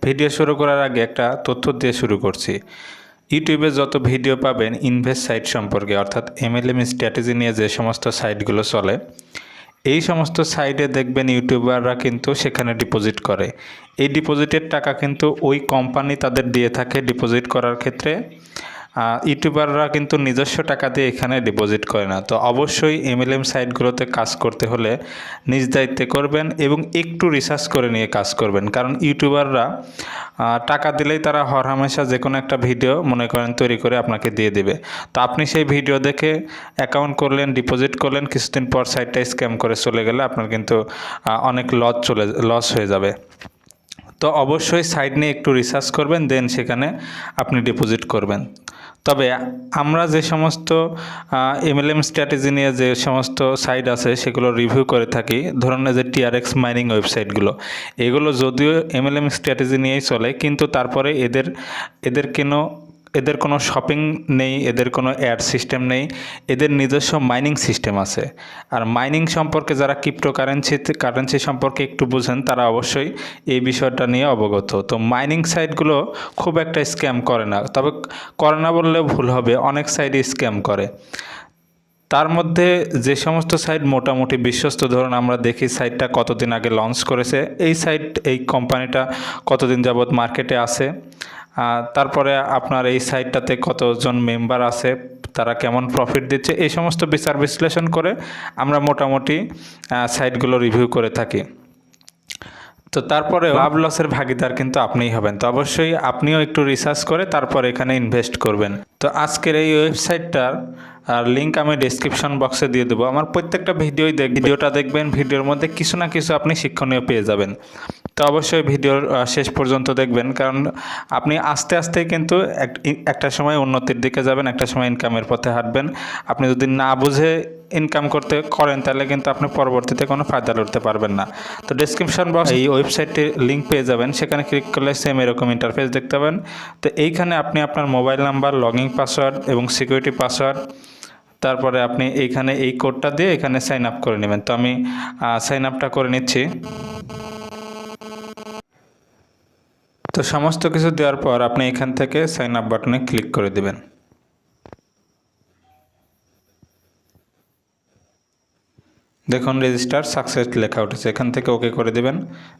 Video শুরু করার আগে একটা তথ্য দিয়ে শুরু করছি। ইউটিউবে যত ভিডিও পাবেন ইনভেস্ট সাইট সম্পর্কে, অর্থাৎ এমএলএম স্ট্র্যাটেজি নিয়ে যে সমস্ত সাইটগুলো চলে, এই সমস্ত সাইটে দেখবেন ইউটিউবাররা কিন্তু সেখানে ডিপোজিট করে। এই ডিপোজিটের টাকা কিন্তু ওই কোম্পানি তাদের দিয়ে থাকে ডিপোজিট করার ক্ষেত্রে। ইউটিউবাররা কিন্তু নিজস্ব টাকা দিয়ে এখানে ডিপোজিট করে না। তো অবশ্যই এমএলএম সাইটগুলোতে কাজ করতে হলে নিজ দায়িত্বে করবেন এবং একটু রিসার্চ করে নিয়ে কাজ করবেন, কারণ ইউটিউবাররা টাকা দিলেই তারা হরহামেশা যে কোনো একটা ভিডিও মনে করেন তৈরি করে আপনাকে দিয়ে দেবে। তো আপনি সেই ভিডিও দেখে অ্যাকাউন্ট করলেন, ডিপোজিট করলেন, কিছুদিন পর সাইটটা স্ক্যাম করে চলে গেলে আপনার কিন্তু অনেক লস হয়ে যাবে। তো অবশ্যই সাইট নিয়ে একটু রিসার্চ করবেন, দেন সেখানে আপনি ডিপোজিট করবেন। তবে আমরা যে সমস্ত এমএলএম স্ট্র্যাটেজি নিয়ে যে সমস্ত সাইট আছে সেগুলো রিভিউ করে থাকি, ধরুন যে টিআরএক্স মাইনিং ওয়েবসাইটগুলো, এগুলো যদিও এমএলএম স্ট্র্যাটেজি নিয়েই চলে, কিন্তু তারপরে এদের কোনো শপিং নেই, এদের কোনো অ্যাড সিস্টেম নেই, এদের নিজস্ব মাইনিং সিস্টেম আছে। আর মাইনিং সম্পর্কে যারা কারেন্সি সম্পর্কে একটু বুঝেন তারা অবশ্যই এই বিষয়টা নিয়ে অবগত। তো মাইনিং সাইটগুলো খুব একটা স্ক্যাম করে না, তবে করে না বললেও ভুল হবে, অনেক সাইটই স্ক্যাম করে। তার মধ্যে যে সমস্ত সাইট মোটামুটি বিশ্বস্ত, ধরুন আমরা দেখি সাইটটা কতদিন আগে লঞ্চ করেছে, এই কোম্পানিটা কতদিন যাবৎ মার্কেটে আছে, তারপরে আপনার এই সাইটটাতে কতজন মেম্বার আছে, তারা কেমন প্রফিট দিচ্ছে, এই সমস্ত বিচার বিশ্লেষণ করে আমরা মোটামুটি সাইটগুলো রিভিউ করে থাকি। তো তারপরে লাভ লসের ভাগিদার কিন্তু আপনিই হবেন। তো অবশ্যই আপনিও একটু রিসার্চ করে তারপর এখানে ইনভেস্ট করবেন। তো আজকের এই ওয়েবসাইটটার লিঙ্ক আমি ডেসক্রিপশন বক্সে দিয়ে দেবো। আমার প্রত্যেকটা ভিডিওটা দেখবেন, ভিডিওর মধ্যে কিছু না কিছু আপনি শিক্ষণীয় পেয়ে যাবেন। তো অবশ্যই ভিডিওর শেষ পর্যন্ত দেখবেন, কারণ আপনি আস্তে আস্তে কিন্তু একটা সময় উন্নতির দিকে যাবেন, একটা সময় ইনকামের পথে হাঁটবেন। আপনি যদি না বুঝে ইনকাম করেন তাহলে কিন্তু আপনি পরবর্তীতে কোনো ফায়দা লড়তে পারবেন না। তো ডেসক্রিপশন বক্স এই ওয়েবসাইটটির লিঙ্ক পেয়ে যাবেন, সেখানে ক্লিক করলে সেম এরকম ইন্টারফেস দেখতে পাবেন। তো এইখানে আপনি আপনার মোবাইল নাম্বার, লগইন পাসওয়ার্ড এবং সিকিউরিটি পাসওয়ার্ড, তারপরে আপনি এইখানে এই কোডটা দিয়ে এখানে সাইন আপ করে নেবেন। তো আমি সাইন আপটা করে নিচ্ছি। তো সমস্ত কিছু দেওয়ার পর আপনি এখান থেকে সাইন আপ বাটনে ক্লিক করে দেবেন। দেখুন রেজিস্টার সাকসেস লেখা উঠেছে, এখান থেকে ওকে করে দেবেন।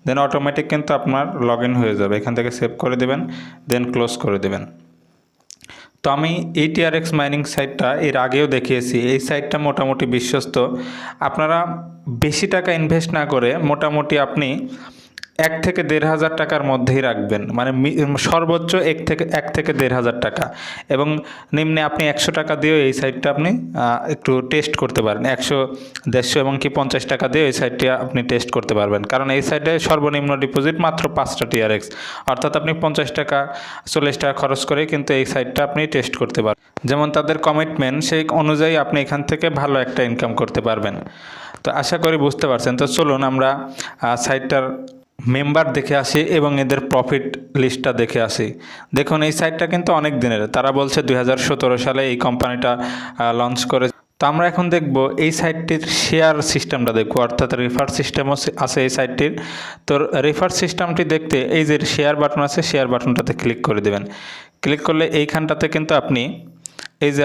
দেন অটোমেটিক কিন্তু আপনার লগ ইন হয়ে যাবে। এখান থেকে সেভ করে দেবেন, দেন ক্লোজ করে দেবেন। তো আমি এই টিআরএক্স মাইনিং সাইটটা এর আগেও দেখিয়েছি। এই সাইটটা মোটামুটি বিশ্বস্ত। আপনারা বেশি টাকা ইনভেস্ট না করে মোটামুটি আপনি 1 থেকে 1,500 টাকার মধ্যেই রাখবেন, মানে সর্বোচ্চ 1 থেকে 1,500 টাকা, এবং নিম্নে আপনি 100 টাকা দিয়েও এই সাইটটা আপনি একটু টেস্ট করতে পারেন। 100, 150 এবং কি 50 টাকা দিয়ে এই সাইটটি আপনি টেস্ট করতে পারবেন, কারণ এই সাইটে সর্বনিম্ন ডিপোজিট মাত্র 5টা টিআরএক্স, অর্থাৎ আপনি 50 টাকা 40 টাকা খরচ করে কিন্তু এই সাইটটা আপনি টেস্ট করতে পারবেন। যেমন তাদের কমিটমেন্ট, সেই অনুযায়ী আপনি এখান থেকে ভালো একটা ইনকাম করতে পারবেন। তো আশা করি বুঝতে পারছেন। তো চলুন আমরা সাইটটার মেম্বার দেখে আসি এবং এদের প্রফিট লিস্টটা দেখে আসি। দেখুন এই সাইটটা কিন্তু অনেক দিনের, তারা বলছে 2017 সালে এই কোম্পানিটা লঞ্চ করে। তো আমরা এখন দেখব এই সাইটটির শেয়ার সিস্টেমটা দেখব, অর্থাৎ রেফার সিস্টেমও আছে এই সাইটটির। তো রেফার সিস্টেমটি দেখতে এই যে শেয়ার বাটন আছে, শেয়ার বাটনটাতে ক্লিক করে দেবেন। ক্লিক করলে এইখানটাতে কিন্তু আপনি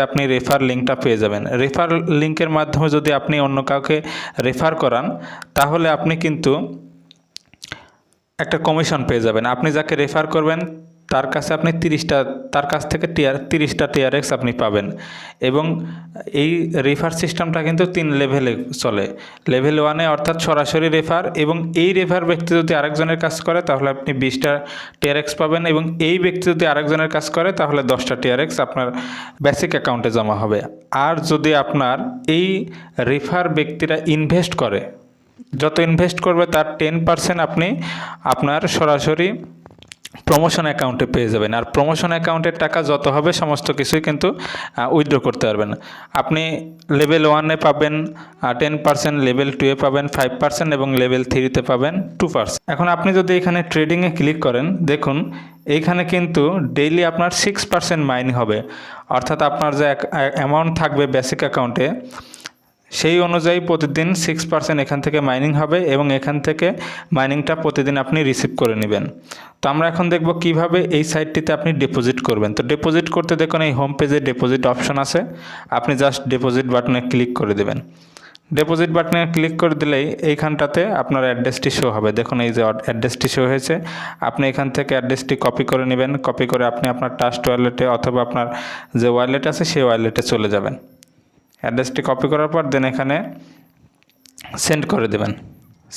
আপনি রেফার লিঙ্কটা পেয়ে যাবেন। রেফার লিঙ্কের মাধ্যমে যদি আপনি অন্য কাউকে রেফার করান তাহলে আপনি কিন্তু একটা কমিশন পেয়ে যাবেন। আপনি যাকে রেফার করবেন তার কাছ থেকে 30টা টিআরএক্স আপনি পাবেন। এবং এই রেফার সিস্টেমটা কিন্তু 3 লেভেলে চলে। লেভেল 1-এ অর্থাৎ সরাসরি রেফার, এবং এই রেফার ব্যক্তি যদি আরেকজনের কাজ করে তাহলে আপনি 20টা টিআরএক্স পাবেন, এবং এই ব্যক্তি যদি আরেকজনের কাজ করে তাহলে 10টা টিআরএক্স আপনার বেসিক অ্যাকাউন্টে জমা হবে। আর যদি আপনার এই রেফার ব্যক্তিরা ইনভেস্ট করে, যত ইনভেস্ট করবে তার 10% আপনি আপনার সরাসরি প্রমোশন অ্যাকাউন্টে পেয়ে যাবেন। আর প্রমোশন অ্যাকাউন্টের টাকা যত হবে সমস্ত কিছুই কিন্তু উইথড্র করতে পারবেন। আপনি লেভেল 1-এ পাবেন 10%, লেভেল 2-এ পাবেন 5% এবং লেভেল 3-তে পাবেন 2%। এখন আপনি যদি এখানে ট্রেডিংয়ে ক্লিক করেন, দেখুন এইখানে কিন্তু ডেইলি আপনার 6% মাইন হবে, অর্থাৎ আপনার যে অ্যামাউন্ট থাকবে বেসিক অ্যাকাউন্টে সেই অনুযায়ী প্রতিদিন 6% এখান থেকে মাইনিং হবে এবং এখান থেকে মাইনিংটা প্রতিদিন আপনি রিসিভ করে নেবেন। তো আমরা এখন দেখব কিভাবে এই সাইটটিতে আপনি ডিপোজিট করবেন। তো ডিপোজিট করতে দেখুন এই হোম পেজে ডিপোজিট অপশন আছে, আপনি জাস্ট ডিপোজিট বাটনে ক্লিক করে দেবেন। ডিপোজিট বাটনে ক্লিক করে দিলেই এইখানটাতে আপনার অ্যাড্রেসটি শো হবে। দেখুন এই যে অ্যাড্রেসটি শো হয়েছে, আপনি এখান থেকে অ্যাড্রেসটি কপি করে নেবেন। কপি করে আপনি আপনার ট্রাস্ট ওয়ালেটে অথবা আপনার যে ওয়ালেট আছে সেই ওয়ালেটে চলে যাবেন। অ্যাড্রেসটি কপি করার পর দেন এখানে সেন্ড করে দেবেন।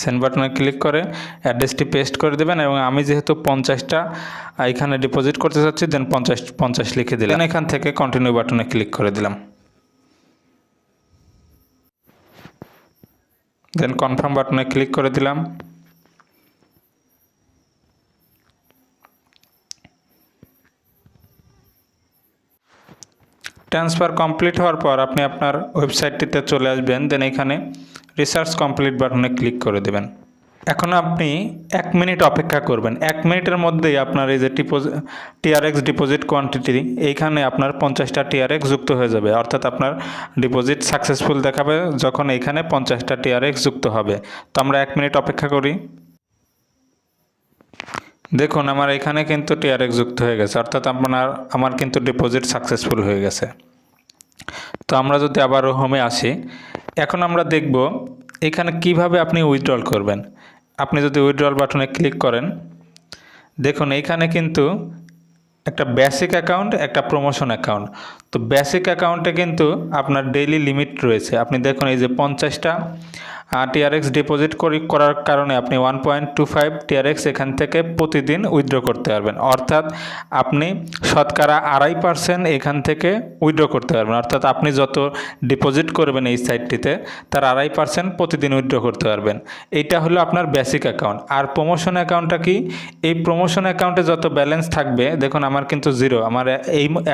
সেন্ড বাটনে ক্লিক করে অ্যাড্রেসটি পেস্ট করে দেবেন এবং আমি যেহেতু 50টা এখানে ডিপোজিট করতে চাচ্ছি দেন 50 লিখে দিলাম। এখান থেকে কন্টিনিউ বাটনে ক্লিক করে দিলাম। দেন কনফার্ম বাটনে ক্লিক করে দিলাম। ট্রান্সফার কমপ্লিট হওয়ার পর আপনি আপনার ওয়েবসাইটটিতে চলে আসবেন। দেন এখানে রিসার্চ কমপ্লিট বাটনে ক্লিক করে দেবেন। এখন আপনি 1 মিনিট অপেক্ষা করবেন। 1 মিনিটের মধ্যেই আপনার এই যে টিআরএক্স ডিপোজিট কোয়ান্টিটি এইখানে আপনার 50টা টিআরএক্স যুক্ত হয়ে যাবে, অর্থাৎ আপনার ডিপোজিট সাকসেসফুল দেখাবে যখন এইখানে 50টা টিআরএক্স যুক্ত হবে। তো আমরা 1 মিনিট অপেক্ষা করি। দেখুন আমার এখানে কিন্তু টিআরএক্স যুক্ত হয়ে গেছে, অর্থাৎ আমার কিন্তু ডিপোজিট সাকসেসফুল হয়ে গেছে। তো আমরা যদি আবারও হোমে আসি, এখন আমরা দেখব এখানে কিভাবে আপনি উইথড্রল করবেন। আপনি যদি উইথড্রল বাটনে ক্লিক করেন, দেখুন এইখানে কিন্তু একটা বেসিক অ্যাকাউন্ট, একটা প্রমোশন অ্যাকাউন্ট। তো বেসিক অ্যাকাউন্টে কিন্তু আপনার ডেইলি লিমিট রয়েছে। আপনি দেখুন এই যে 50টা টিআরএক্স ডিপোজিট করার কারণে আপনি 1.25 টিআরএক্স এখান থেকে প্রতিদিন উইথড্র করতে পারবেন, অর্থাৎ আপনি শতকরা 2.5% এখান থেকে উইথড্র করতে পারবেন। অর্থাৎ আপনি যত ডিপোজিট করবেন এই সাইটটিতে তার 2.5% প্রতিদিন উইথড্র করতে পারবেন। এইটা হলো আপনার বেসিক অ্যাকাউন্ট। আর প্রমোশন অ্যাকাউন্টটা কি? এই প্রমোশন অ্যাকাউন্টে যত ব্যালেন্স থাকবে, দেখুন আমার কিন্তু জিরো, আমার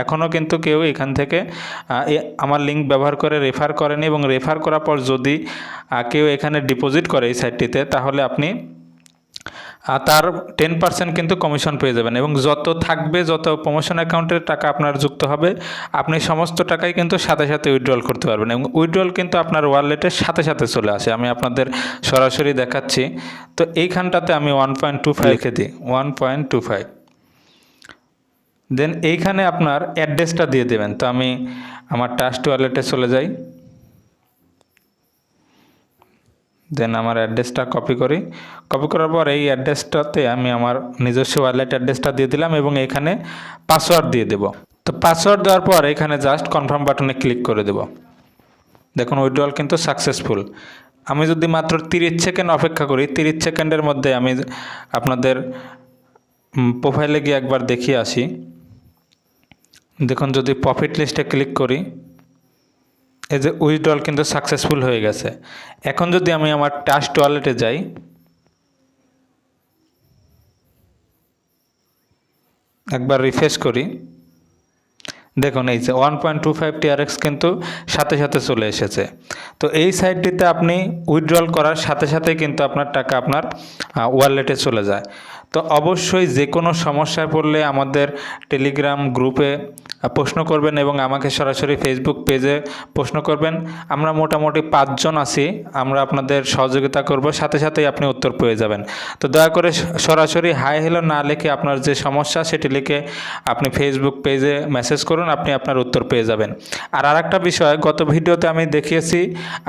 এখনও কিন্তু কেউ এখান থেকে আমার লিঙ্ক ব্যবহার করে রেফার করেনি, এবং রেফার করার পর যদি কেউ এখানে ডিপোজিট করে এই সাইটটিতে তাহলে আপনি তার 10% কিন্তু কমিশন পেয়ে যাবেন। এবং যত থাকবে, যত প্রমোশন অ্যাকাউন্টের টাকা আপনার যুক্ত হবে, আপনি সমস্ত টাকাই কিন্তু সাথে সাথে উইথড্রল করতে পারবেন, এবং উইথড্রল কিন্তু আপনার ওয়ালেটের সাথে সাথে চলে আসে। আমি আপনাদের সরাসরি দেখাচ্ছি। তো এইখানটাতে আমি 1.25 লিখে দিই, 1.25। দেন এইখানে আপনার অ্যাড্রেসটা দিয়ে দেবেন। তো আমি আমার ট্রাস্ট ওয়ালেটে চলে যাই। দেন আমার অ্যাড্রেসটা কপি করি। কপি করার পর এই অ্যাড্রেসটাতে আমি আমার নিজস্ব ওয়ালেট অ্যাড্রেসটা দিয়ে দিলাম এবং এখানে পাসওয়ার্ড দিয়ে দেব। তো পাসওয়ার্ড দেওয়ার পর এখানে জাস্ট কনফার্ম বাটনে ক্লিক করে দেব। দেখুন উইথড্রল কিন্তু সাকসেসফুল। আমি যদি মাত্র 30 সেকেন্ড অপেক্ষা করি, 30 সেকেন্ডের মধ্যে আমি আপনাদের প্রোফাইলে গিয়ে একবার দেখিয়ে আসি। দেখুন যদি প্রফিট লিস্টে ক্লিক করি, এই যে উইথড্রল কিন্তু সাকসেসফুল হয়ে গেছে। এখন যদি আমি আমার ট্রাস্ট ওয়ালেটে যাই, একবার রিফ্রেশ করি, দেখুন এই যে 1.25 টিআরএক্স কিন্তু সাথে সাথে চলে এসেছে। তো এই সাইটটিতে আপনি উইথড্রল করার সাথে সাথে কিন্তু আপনার টাকা আপনার ওয়ালেটে চলে যায়। তো অবশ্যই যে কোনো সমস্যায় পড়লে আমাদের টেলিগ্রাম গ্রুপে প্রশ্ন করবেন এবং আমাকে সরাসরি ফেসবুক পেজে প্রশ্ন করবেন। আমরা মোটামুটি 5 জন আছি, আমরা আপনাদের সহযোগিতা করব, সাথে সাথেই আপনি উত্তর পেয়ে যাবেন। তো দয়া করে সরাসরি হাই হ্যালো না লিখে আপনার যে সমস্যা সেটি লিখে আপনি ফেসবুক পেজে মেসেজ করুন, আপনি আপনার উত্তর পেয়ে যাবেন। আর আরেকটা বিষয়, গত ভিডিওতে আমি দেখিয়েছি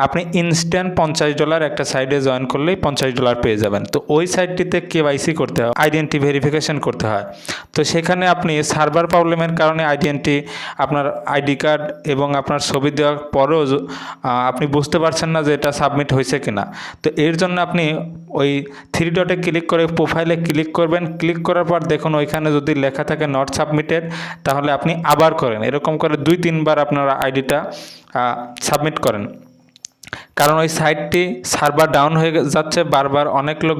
আপনি ইনস্ট্যান্ট $50 একটা সাইটে জয়েন করলেই $50 পেয়ে যাবেন। তো ওই সাইটটিতে কেওয়াইসি করতে হয়, আইডেন্টি ভেরিফিকেশন করতে হয়। তো সেখানে আপনি সার্ভার প্রবলেমের কারণে আপনার আইডি কার্ড এবং আপনার ছবি দেওয়ার পরেও আপনি বুঝতে পারছেন না যে এটা সাবমিট হয়েছে কিনা। তো এর জন্য আপনি ওই 3 ডটে ক্লিক করে প্রোফাইলে ক্লিক করবেন। ক্লিক করার পর দেখুন ওইখানে যদি লেখা থাকে নট সাবমিটেড, তাহলে আপনি আবার করেন, এরকম করে 2-3 বার আপনার আইডিটা সাবমিট করেন। কারণ ওই সাইটটি সার্ভার ডাউন হয়ে যাচ্ছে বারবার, অনেক লোক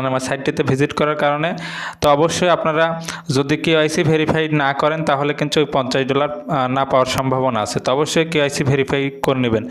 আমার সাইটটিতে ভিজিট করার কারণে। তো অবশ্যই আপনারা যদি কেওয়াইসি ভেরিফাই না করেন তাহলে কিন্তু ওই $50 না পাওয়ার সম্ভাবনা আছে। তো অবশ্যই কেওয়াইসি ভেরিফাই করে নেবেন।